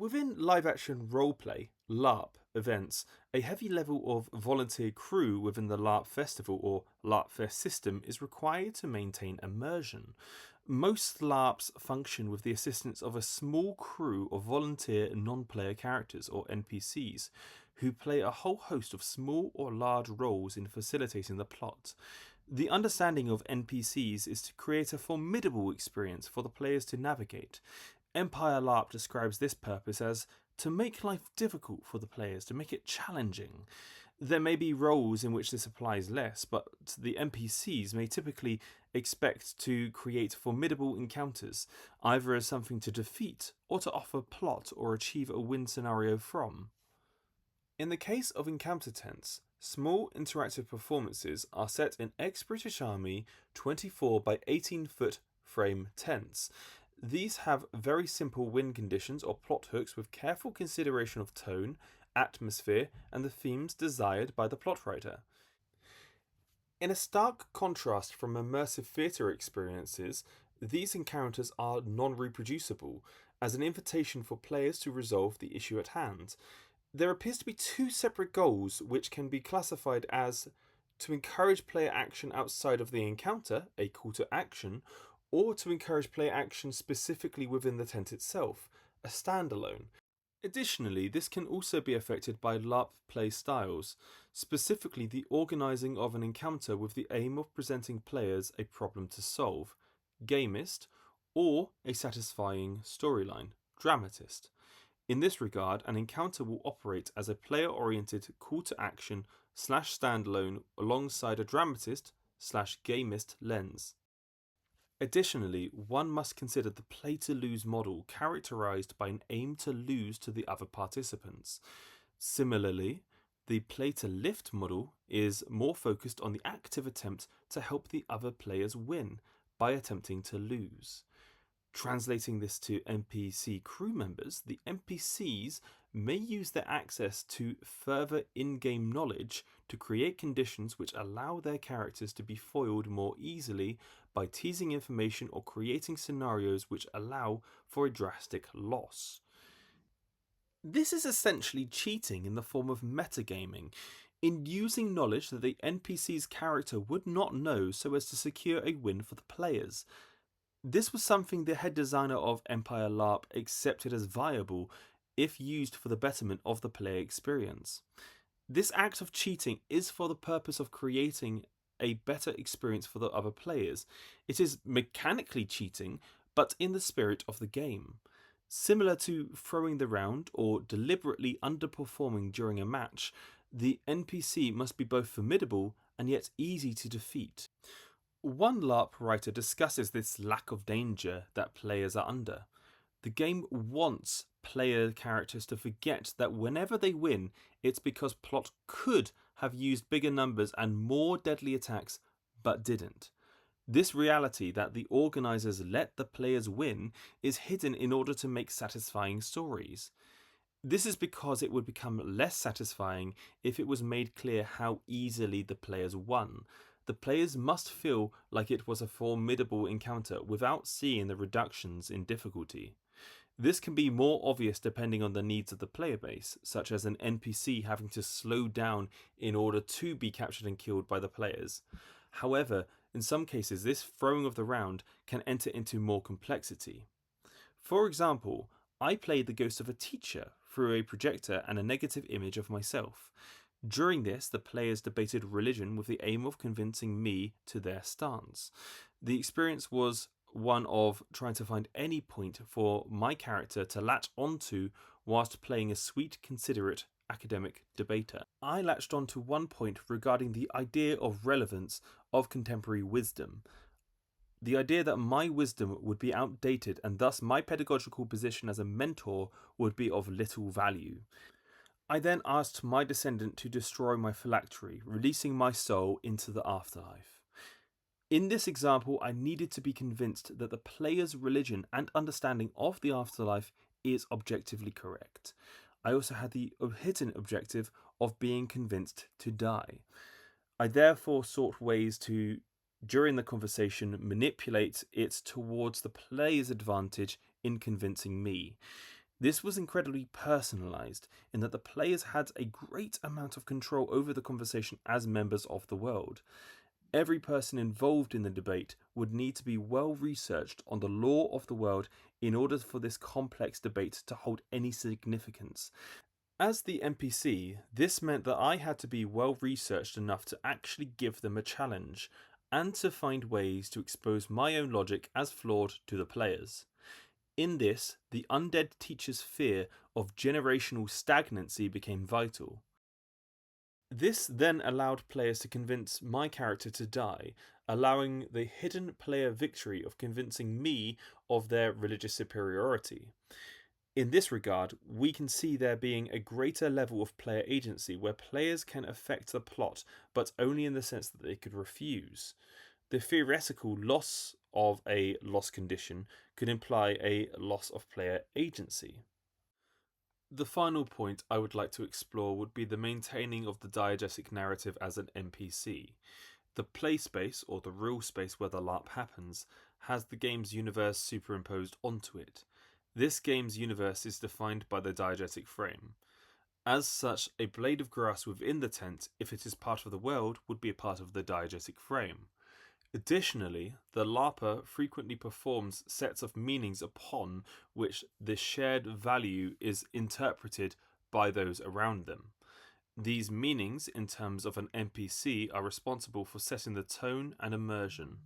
Within live action roleplay, LARP events, a heavy level of volunteer crew within the LARP festival or LARP Fest system is required to maintain immersion. Most LARPs function with the assistance of a small crew of volunteer non-player characters or NPCs who play a whole host of small or large roles in facilitating the plot. The understanding of NPCs is to create a formidable experience for the players to navigate. Empire LARP describes this purpose as to make life difficult for the players, to make it challenging. There may be roles in which this applies less, but the NPCs may typically expect to create formidable encounters, either as something to defeat or to offer plot or achieve a win scenario from. In the case of encounter tents, small interactive performances are set in ex-British Army 24 by 18 foot frame tents. These have very simple win conditions or plot hooks with careful consideration of tone, atmosphere, and the themes desired by the plot writer. In a stark contrast from immersive theatre experiences, these encounters are non-reproducible, as an invitation for players to resolve the issue at hand. There appears to be two separate goals which can be classified as to encourage player action outside of the encounter, a call to action, or to encourage player action specifically within the tent itself, a standalone. Additionally, this can also be affected by LARP play styles, specifically the organising of an encounter with the aim of presenting players a problem to solve, gamist, or a satisfying storyline, dramatist. In this regard, an encounter will operate as a player-oriented call to action / standalone alongside a dramatist / gamist lens. Additionally, one must consider the play-to-lose model characterized by an aim to lose to the other participants. Similarly, the play-to-lift model is more focused on the active attempt to help the other players win by attempting to lose. Translating this to NPC crew members, the NPCs may use their access to further in-game knowledge to create conditions which allow their characters to be foiled more easily by teasing information or creating scenarios which allow for a drastic loss. This is essentially cheating in the form of metagaming, in using knowledge that the NPC's character would not know so as to secure a win for the players. This was something the head designer of Empire LARP accepted as viable if used for the betterment of the player experience. This act of cheating is for the purpose of creating a better experience for the other players. It is mechanically cheating, but in the spirit of the game. Similar to throwing the round or deliberately underperforming during a match, the NPC must be both formidable and yet easy to defeat. One LARP writer discusses this lack of danger that players are under. The game wants player characters to forget that whenever they win, it's because plot could have used bigger numbers and more deadly attacks, but didn't. This reality that the organisers let the players win is hidden in order to make satisfying stories. This is because it would become less satisfying if it was made clear how easily the players won. The players must feel like it was a formidable encounter without seeing the reductions in difficulty. This can be more obvious depending on the needs of the player base, such as an NPC having to slow down in order to be captured and killed by the players. However, in some cases this throwing of the round can enter into more complexity. For example, I played the ghost of a teacher through a projector and a negative image of myself. During this, the players debated religion with the aim of convincing me to their stance. The experience was one of trying to find any point for my character to latch onto whilst playing a sweet, considerate academic debater. I latched onto one point regarding the idea of relevance of contemporary wisdom. The idea that my wisdom would be outdated and thus my pedagogical position as a mentor would be of little value. I then asked my descendant to destroy my phylactery, releasing my soul into the afterlife. In this example, I needed to be convinced that the player's religion and understanding of the afterlife is objectively correct. I also had the hidden objective of being convinced to die. I therefore sought ways to, during the conversation, manipulate it towards the player's advantage in convincing me. This was incredibly personalised in that the players had a great amount of control over the conversation as members of the world. Every person involved in the debate would need to be well researched on the law of the world in order for this complex debate to hold any significance. As the NPC, this meant that I had to be well researched enough to actually give them a challenge, and to find ways to expose my own logic as flawed to the players. In this, the undead teacher's fear of generational stagnancy became vital. This then allowed players to convince my character to die, allowing the hidden player victory of convincing me of their religious superiority. In this regard, we can see there being a greater level of player agency where players can affect the plot, but only in the sense that they could refuse. The theoretical loss of a loss condition could imply a loss of player agency. The final point I would like to explore would be the maintaining of the diegetic narrative as an NPC. The play space, or the real space where the LARP happens, has the game's universe superimposed onto it. This game's universe is defined by the diegetic frame. As such, a blade of grass within the tent, if it is part of the world, would be a part of the diegetic frame. Additionally, the LARPer frequently performs sets of meanings upon which the shared value is interpreted by those around them. These meanings, in terms of an NPC, are responsible for setting the tone and immersion.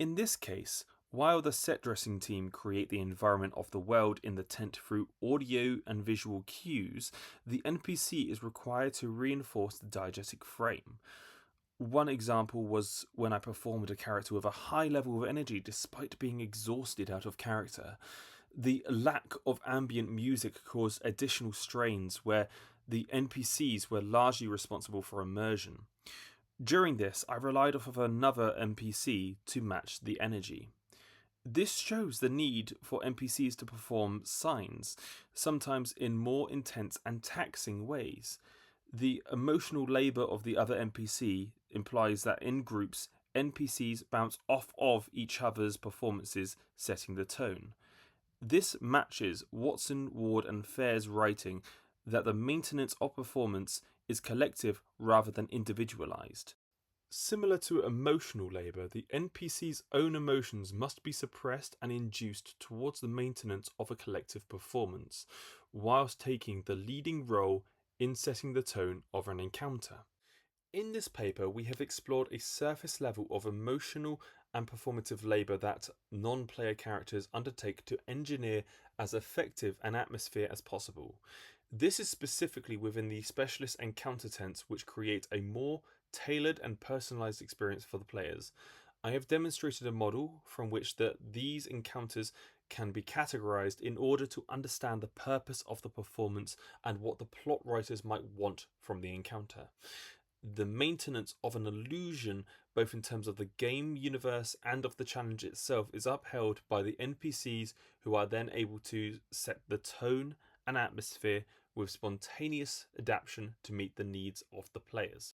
In this case, while the set dressing team create the environment of the world in the tent through audio and visual cues, the NPC is required to reinforce the diegetic frame. One example was when I performed a character with a high level of energy despite being exhausted out of character. The lack of ambient music caused additional strains where the NPCs were largely responsible for immersion. During this, I relied off of another NPC to match the energy. This shows the need for NPCs to perform signs, sometimes in more intense and taxing ways. The emotional labour of the other NPC implies that in groups, NPCs bounce off of each other's performances, setting the tone. This matches Watson, Ward, and Fair's writing that the maintenance of performance is collective rather than individualised. Similar to emotional labour, the NPC's own emotions must be suppressed and induced towards the maintenance of a collective performance, whilst taking the leading role in setting the tone of an encounter. In this paper, we have explored a surface level of emotional and performative labour that non-player characters undertake to engineer as effective an atmosphere as possible. This is specifically within the specialist encounter tents, which create a more tailored and personalised experience for the players. I have demonstrated a model from which these encounters can be categorised in order to understand the purpose of the performance and what the plot writers might want from the encounter. The maintenance of an illusion, both in terms of the game universe and of the challenge itself, is upheld by the NPCs, who are then able to set the tone and atmosphere with spontaneous adaptation to meet the needs of the players.